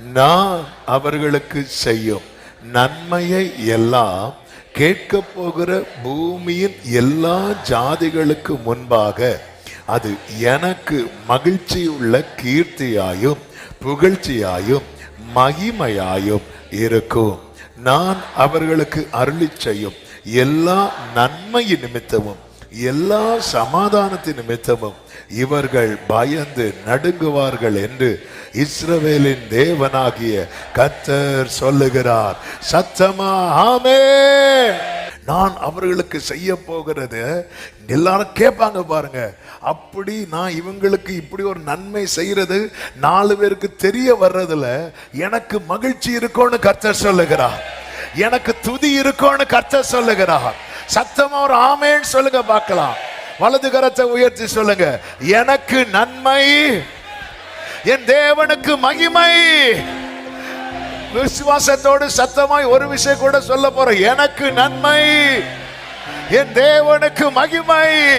நான் அவர்களுக்கு செய்யும் நன்மையை எல்லாம் கேட்க போகிற பூமியின் எல்லா ஜாதிகளுக்கு முன்பாக அது எனக்கு மகிழ்ச்சியுள்ள கீர்த்தியாயும் புகழ்ச்சியாயும் மகிமையாயும் இருக்கும். நான் அவர்களுக்கு அருளி செய்யும் எல்லா நன்மையின் நிமித்தமும் எல்லா சமாதானத்தின் நிமித்தமும் இவர்கள் பயந்து நடுங்குவார்கள் என்று இஸ்ரவேலின் தேவனாகிய கர்த்தர் சொல்லுகிறார். சத்தமா ஆமென். நான் அவர்களுக்கு செய்ய போகிறது எல்லாரும் கேட்பாங்க பாருங்க. அப்படி நான் இவங்களுக்கு இப்படி ஒரு நன்மை செய்யறது 4 பேருக்கு தெரிய வர்றதுல எனக்கு மகிழ்ச்சி இருக்கும்னு கர்த்தர் சொல்லுகிறார். எனக்கு துதி இருக்கும்னு கர்த்தர் சொல்லுகிறார். சத்தமா ஒரு ஆமென் சொல்லுங்க பார்க்கலாம். வலது கரத்தை உயர்த்தி சொல்லுங்க. எனக்கு நன்மை, என் தேவனுக்கு மகிமை. விசுவாசத்தோடு சத்தமாய் ஒரு விஷயம் கூட சொல்ல போறேன். எனக்கு நன்மை, என் தேவனுக்கு மகிமை.